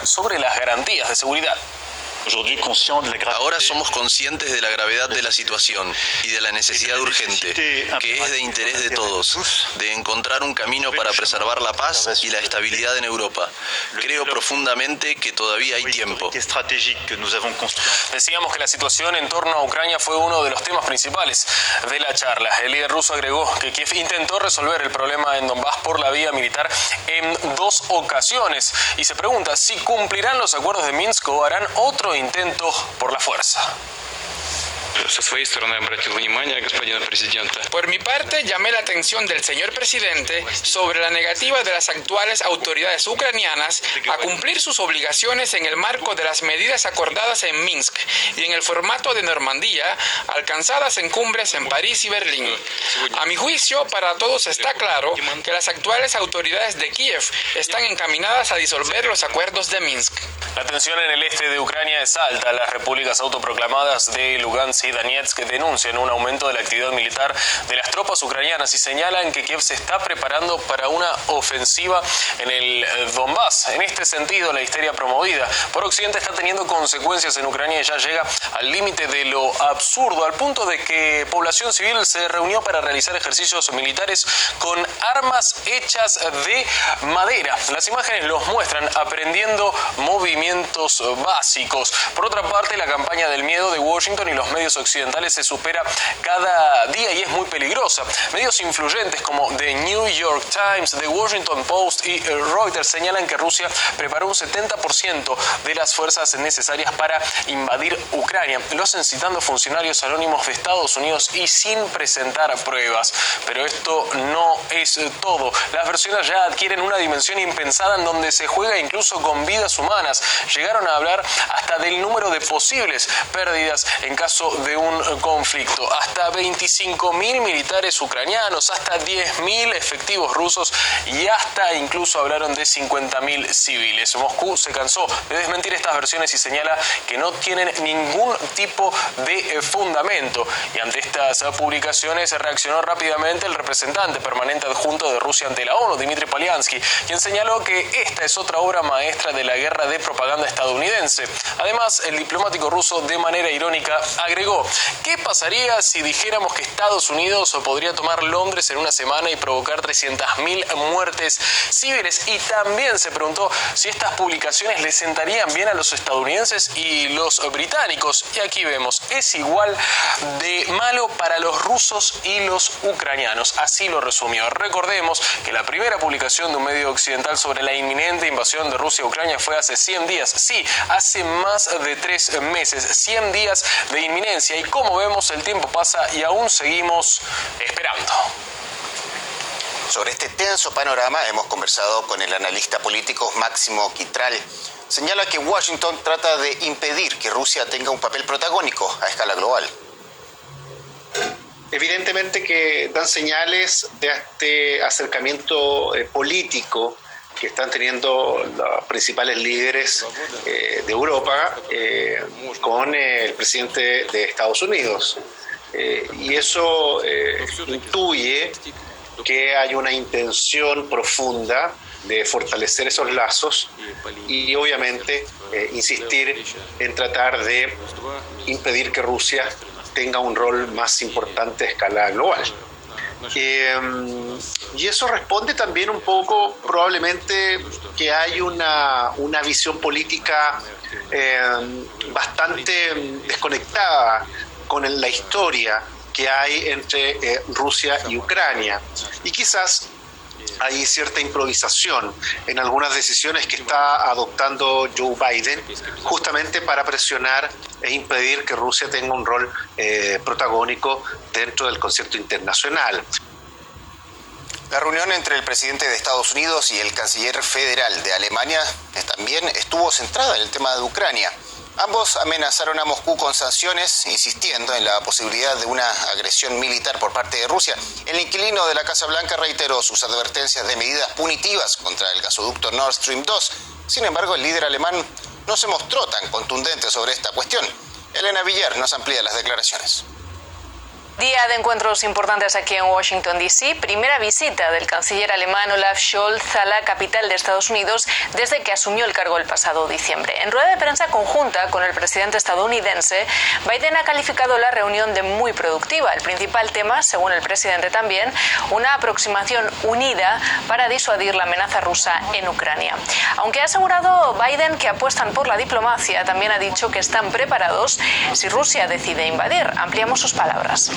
sobre las garantías de seguridad. Ahora somos conscientes de la gravedad de la situación y de la necesidad urgente, que es de interés de todos, de encontrar un camino para preservar la paz y la estabilidad en Europa. Creo profundamente que todavía hay tiempo. Decíamos que la situación en torno a Ucrania fue uno de los temas principales de la charla. El líder ruso agregó que Kiev intentó resolver el problema en Donbass por la vía militar en 2 ocasiones y se pregunta si cumplirán los acuerdos de Minsk o harán otro intento por la fuerza. Por mi parte, llamé la atención del señor presidente sobre la negativa de las actuales autoridades ucranianas a cumplir sus obligaciones en el marco de las medidas acordadas en Minsk y en el formato de Normandía alcanzadas en cumbres en París y Berlín. A mi juicio, para todos está claro que las actuales autoridades de Kiev están encaminadas a disolver los acuerdos de Minsk. La tensión en el este de Ucrania es alta. Las repúblicas autoproclamadas de Lugansk y Donetsk denuncian un aumento de la actividad militar de las tropas ucranianas y señalan que Kiev se está preparando para una ofensiva en el Donbass. En este sentido, la histeria promovida por Occidente está teniendo consecuencias en Ucrania y ya llega al límite de lo absurdo, al punto de que población civil se reunió para realizar ejercicios militares con armas hechas de madera. Las imágenes los muestran aprendiendo movimientos básicos. Por otra parte, la campaña del miedo de Washington y los medios occidentales se supera cada día y es muy peligrosa. Medios influyentes como The New York Times, The Washington Post y Reuters señalan que Rusia preparó un 70% de las fuerzas necesarias para invadir Ucrania. Lo hacen citando funcionarios anónimos de Estados Unidos y sin presentar pruebas. Pero esto no es todo. Las versiones ya adquieren una dimensión impensada en donde se juega incluso con vidas humanas. Llegaron a hablar hasta del número de posibles pérdidas en caso de un conflicto. Hasta 25.000 militares ucranianos, hasta 10.000 efectivos rusos y hasta incluso hablaron de 50.000 civiles. Moscú se cansó de desmentir estas versiones y señala que no tienen ningún tipo de fundamento. Y ante estas publicaciones reaccionó rápidamente el representante permanente adjunto de Rusia ante la ONU, Dmitry Polyansky, quien señaló que esta es otra obra maestra de la guerra de propaganda estadounidense. Además, el diplomático ruso de manera irónica agregó: ¿qué pasaría si dijéramos que Estados Unidos podría tomar Londres en una semana y provocar 300.000 muertes civiles? Y también se preguntó si estas publicaciones le sentarían bien a los estadounidenses y los británicos. Y aquí vemos, es igual de malo para los rusos y los ucranianos. Así lo resumió. Recordemos que la primera publicación de un medio occidental sobre la inminente invasión de Rusia a Ucrania fue hace 100 días. Sí, hace más de 3 meses. 100 días de inminencia. Y como vemos, el tiempo pasa y aún seguimos esperando. Sobre este tenso panorama hemos conversado con el analista político Máximo Quitral. Señala que Washington trata de impedir que Rusia tenga un papel protagónico a escala global. Evidentemente que dan señales de este acercamiento político que están teniendo los principales líderes de Europa con el presidente de Estados Unidos. Y eso intuye que hay una intención profunda de fortalecer esos lazos y obviamente insistir en tratar de impedir que Rusia tenga un rol más importante a escala global. Y eso responde también un poco probablemente que hay una visión política bastante desconectada con la historia que hay entre Rusia y Ucrania. Y quizás hay cierta improvisación en algunas decisiones que está adoptando Joe Biden justamente para presionar e impedir que Rusia tenga un rol protagónico dentro del concierto internacional. La reunión entre el presidente de Estados Unidos y el canciller federal de Alemania también estuvo centrada en el tema de Ucrania. Ambos amenazaron a Moscú con sanciones, insistiendo en la posibilidad de una agresión militar por parte de Rusia. El inquilino de la Casa Blanca reiteró sus advertencias de medidas punitivas contra el gasoducto Nord Stream 2. Sin embargo, el líder alemán no se mostró tan contundente sobre esta cuestión. Elena Villar nos amplía las declaraciones. Día de encuentros importantes aquí en Washington, D.C. Primera visita del canciller alemán Olaf Scholz a la capital de Estados Unidos desde que asumió el cargo el pasado diciembre. En rueda de prensa conjunta con el presidente estadounidense, Biden ha calificado la reunión de muy productiva. El principal tema, según el presidente también, una aproximación unida para disuadir la amenaza rusa en Ucrania. Aunque ha asegurado Biden que apuestan por la diplomacia, también ha dicho que están preparados si Rusia decide invadir. Ampliamos sus palabras.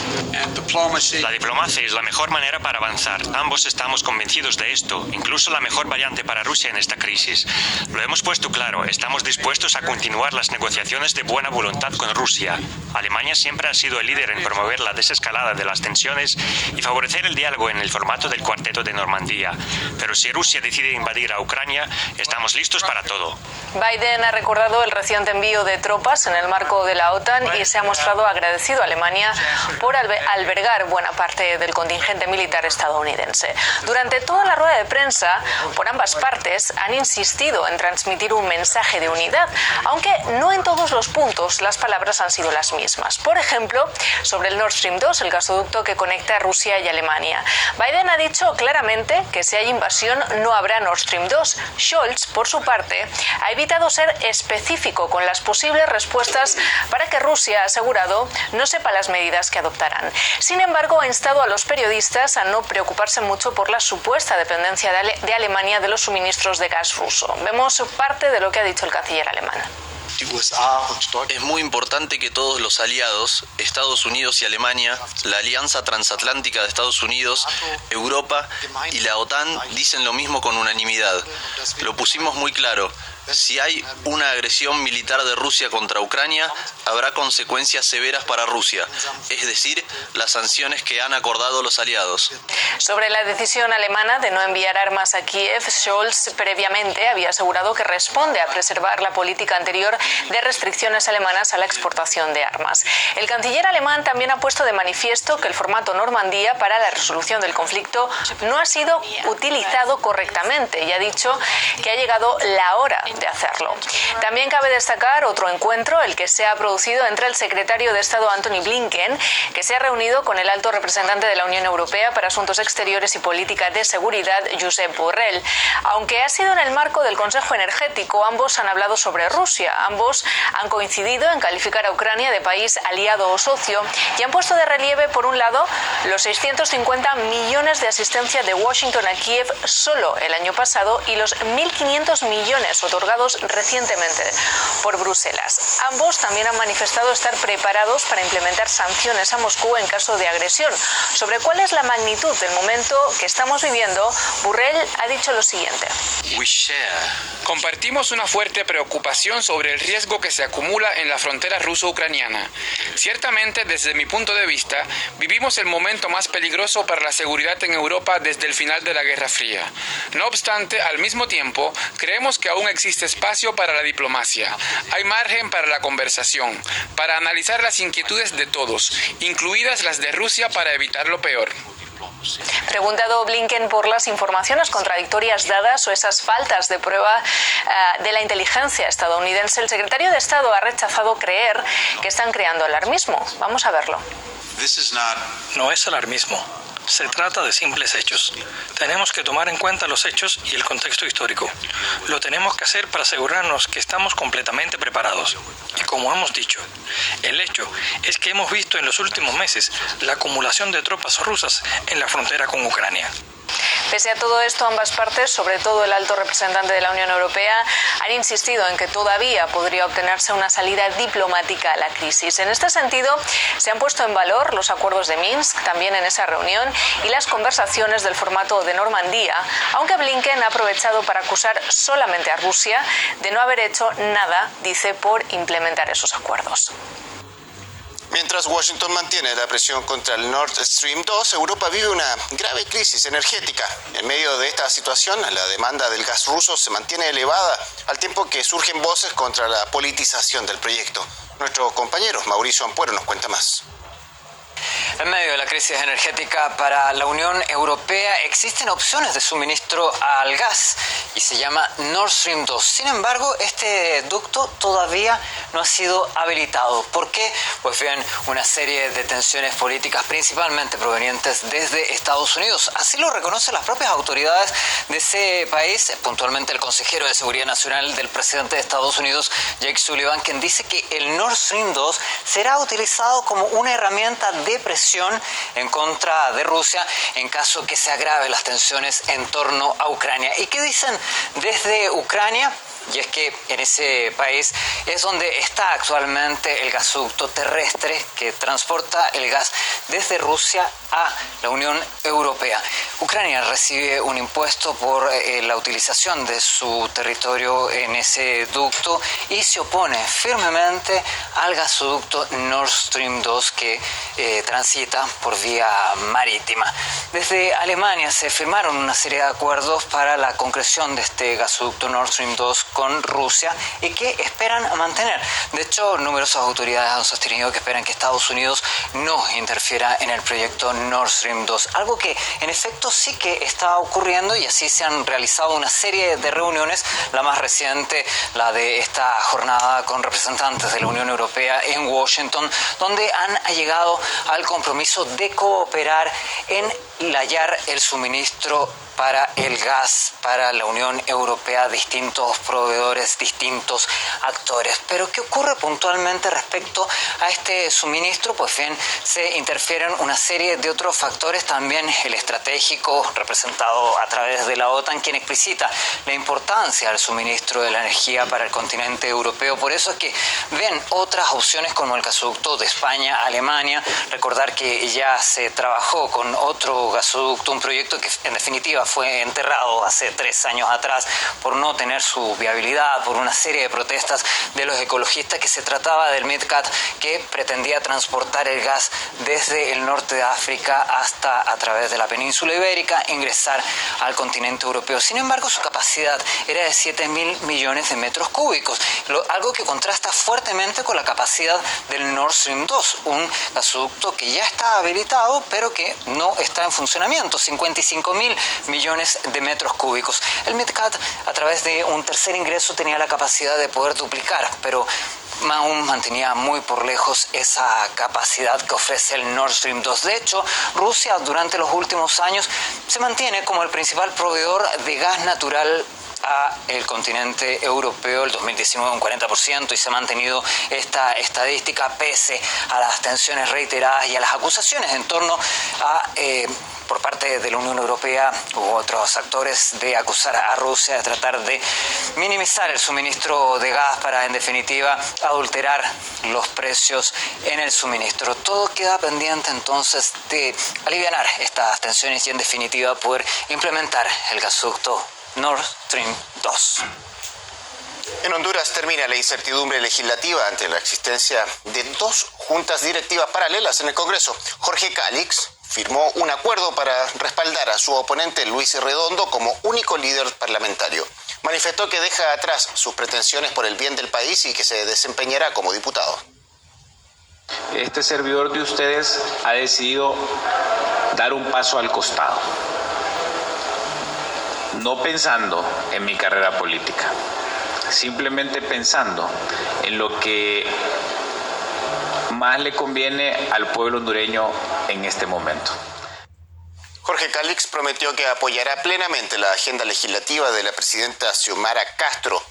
La diplomacia es la mejor manera para avanzar. Ambos estamos convencidos de esto, incluso la mejor variante para Rusia en esta crisis. Lo hemos puesto claro, estamos dispuestos a continuar las negociaciones de buena voluntad con Rusia. Alemania siempre ha sido el líder en promover la desescalada de las tensiones y favorecer el diálogo en el formato del Cuarteto de Normandía. Pero si Rusia decide invadir a Ucrania, estamos listos para todo. Biden ha recordado el reciente envío de tropas en el marco de la OTAN y se ha mostrado agradecido a Alemania por albergar buena parte del contingente militar estadounidense. Durante toda la rueda de prensa, por ambas partes han insistido en transmitir un mensaje de unidad, aunque no en todos los puntos las palabras han sido las mismas. Por ejemplo, sobre el Nord Stream 2, el gasoducto que conecta Rusia y Alemania. Biden ha dicho claramente que si hay invasión no habrá Nord Stream 2. Scholz, por su parte, ha evitado ser específico con las posibles respuestas para que Rusia, ha asegurado, no sepa las medidas que adoptarán. Sin embargo, ha instado a los periodistas a no preocuparse mucho por la supuesta dependencia de Alemania de los suministros de gas ruso. Vemos parte de lo que ha dicho el canciller alemán. Es muy importante que todos los aliados, Estados Unidos y Alemania, la Alianza Transatlántica de Estados Unidos, Europa y la OTAN dicen lo mismo con unanimidad. Lo pusimos muy claro. Si hay una agresión militar de Rusia contra Ucrania, habrá consecuencias severas para Rusia, es decir, las sanciones que han acordado los aliados. Sobre la decisión alemana de no enviar armas a Kiev, Scholz previamente había asegurado que responde a preservar la política anterior de restricciones alemanas a la exportación de armas. El canciller alemán también ha puesto de manifiesto que el formato Normandía para la resolución del conflicto no ha sido utilizado correctamente y ha dicho que ha llegado la hora de hacerlo. También cabe destacar otro encuentro, el que se ha producido entre el secretario de Estado Antony Blinken, que se ha reunido con el alto representante de la Unión Europea para Asuntos Exteriores y Política de Seguridad, Josep Borrell. Aunque ha sido en el marco del Consejo Energético, ambos han hablado sobre Rusia. Ambos han coincidido en calificar a Ucrania de país aliado o socio y han puesto de relieve, por un lado, los 650 millones de asistencia de Washington a Kiev solo el año pasado y los 1.500 millones otorgados recientemente por Bruselas. Ambos también han manifestado estar preparados para implementar sanciones a Moscú en caso de agresión. Sobre cuál es la magnitud del momento que estamos viviendo, Borrell ha dicho lo siguiente. Compartimos una fuerte preocupación sobre el riesgo que se acumula en la frontera ruso-ucraniana. Ciertamente, desde mi punto de vista, vivimos el momento más peligroso para la seguridad en Europa desde el final de la Guerra Fría. No obstante, al mismo tiempo, creemos que aún existe espacio para la diplomacia. Hay margen para la conversación, para analizar las inquietudes de todos, incluidas las de Rusia, para evitar lo peor. Preguntado Blinken por las informaciones contradictorias dadas o esas faltas de prueba de la inteligencia estadounidense, el secretario de Estado ha rechazado creer que están creando alarmismo. Vamos a verlo. No es alarmismo. Se trata de simples hechos. Tenemos que tomar en cuenta los hechos y el contexto histórico. Lo tenemos que hacer para asegurarnos que estamos completamente preparados. Y como hemos dicho, el hecho es que hemos visto en los últimos meses la acumulación de tropas rusas en la frontera con Ucrania. Pese a todo esto, ambas partes, sobre todo el alto representante de la Unión Europea, han insistido en que todavía podría obtenerse una salida diplomática a la crisis. En este sentido, se han puesto en valor los acuerdos de Minsk, también en esa reunión, y las conversaciones del formato de Normandía, aunque Blinken ha aprovechado para acusar solamente a Rusia de no haber hecho nada, dice, por implementar esos acuerdos. Mientras Washington mantiene la presión contra el Nord Stream 2, Europa vive una grave crisis energética. En medio de esta situación, la demanda del gas ruso se mantiene elevada, al tiempo que surgen voces contra la politización del proyecto. Nuestro compañero Mauricio Ampuero nos cuenta más. En medio de la crisis energética para la Unión Europea existen opciones de suministro al gas y se llama Nord Stream 2. Sin embargo, este ducto todavía no ha sido habilitado. ¿Por qué? Pues bien, una serie de tensiones políticas principalmente provenientes desde Estados Unidos. Así lo reconocen las propias autoridades de ese país, puntualmente el consejero de Seguridad Nacional del presidente de Estados Unidos, Jake Sullivan, quien dice que el Nord Stream 2 será utilizado como una herramienta de presión en contra de Rusia en caso que se agrave las tensiones en torno a Ucrania. ¿Y qué dicen desde Ucrania? Y es que en ese país es donde está actualmente el gasoducto terrestre que transporta el gas desde Rusia a la Unión Europea. Ucrania recibe un impuesto por la utilización de su territorio en ese ducto y se opone firmemente al gasoducto Nord Stream 2 que transita por vía marítima. Desde Alemania se firmaron una serie de acuerdos para la concreción de este gasoducto Nord Stream 2 con Rusia y que esperan mantener. De hecho, numerosas autoridades han sostenido que esperan que Estados Unidos no interfiera en el proyecto Nord Stream 2, algo que en efecto sí que está ocurriendo y así se han realizado una serie de reuniones, la más reciente, la de esta jornada con representantes de la Unión Europea en Washington, donde han llegado al compromiso de cooperar en hallar el suministro para el gas, para la Unión Europea, distintos proveedores, distintos actores. Pero ¿qué ocurre puntualmente respecto a este suministro? Pues bien, se interfieren una serie de otros factores, también el estratégico, representado a través de la OTAN, quien explicita la importancia del suministro de la energía para el continente europeo. Por eso es que ven otras opciones como el gasoducto de España a Alemania. Recordar que ya se trabajó con otro gasoducto, un proyecto que en definitiva fue enterrado hace 3 años atrás por no tener su viabilidad, por una serie de protestas de los ecologistas, que se trataba del MidCat, que pretendía transportar el gas desde el norte de África hasta a través de la península ibérica, ingresar al continente europeo. Sin embargo, su capacidad era de 7.000 millones de metros cúbicos, algo que contrasta fuertemente con la capacidad del Nord Stream 2, un gasoducto que ya está habilitado, pero que no está en funcionamiento, 55.000 millones de metros cúbicos. El MidCat, a través de un tercer ingreso, tenía la capacidad de poder duplicar, pero aún mantenía muy por lejos esa capacidad que ofrece el Nord Stream 2. De hecho, Rusia durante los últimos años se mantiene como el principal proveedor de gas natural a el continente europeo. El 2019 un 40%, y se ha mantenido esta estadística pese a las tensiones reiteradas y a las acusaciones en torno a por parte de la Unión Europea u otros actores de acusar a Rusia de tratar de minimizar el suministro de gas para, en definitiva, adulterar los precios en el suministro. Todo queda pendiente entonces de alivianar estas tensiones y, en definitiva, poder implementar el gasoducto Nord Stream 2. En Honduras termina la incertidumbre legislativa ante la existencia de 2 juntas directivas paralelas en el Congreso. Jorge Calix firmó un acuerdo para respaldar a su oponente Luis Redondo como único líder parlamentario. Manifestó que deja atrás sus pretensiones por el bien del país y que se desempeñará como diputado. Este servidor de ustedes ha decidido dar un paso al costado, no pensando en mi carrera política, simplemente pensando en lo que más le conviene al pueblo hondureño en este momento. Jorge Calix prometió que apoyará plenamente la agenda legislativa de la presidenta Xiomara Castro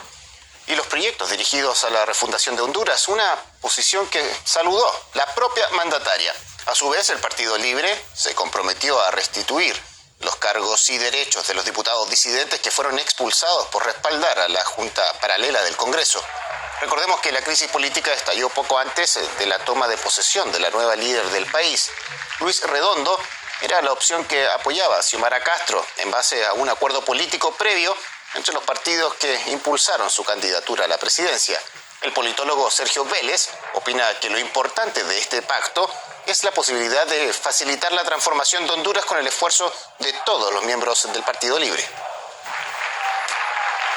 y los proyectos dirigidos a la refundación de Honduras, una posición que saludó la propia mandataria. A su vez, el Partido Libre se comprometió a restituir los cargos y derechos de los diputados disidentes que fueron expulsados por respaldar a la Junta Paralela del Congreso. Recordemos que la crisis política estalló poco antes de la toma de posesión de la nueva líder del país. Luis Redondo era la opción que apoyaba a Xiomara Castro en base a un acuerdo político previo entre los partidos que impulsaron su candidatura a la presidencia. El politólogo Sergio Vélez opina que lo importante de este pacto es la posibilidad de facilitar la transformación de Honduras con el esfuerzo de todos los miembros del Partido Libre.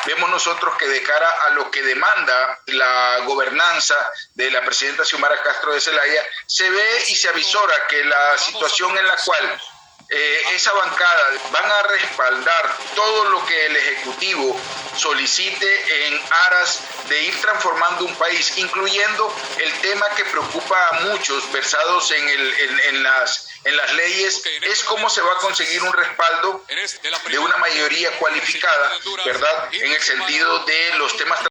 vemos nosotros que de cara a lo que demanda la gobernanza de la presidenta Xiomara Castro de Zelaya, se ve y se avisora que la situación en la cual esa bancada van a respaldar todo lo que el Ejecutivo solicite en aras de ir transformando un país, incluyendo el tema que preocupa a muchos versados en las leyes, es cómo se va a conseguir un respaldo de una mayoría cualificada, ¿verdad?, en el sentido de los temas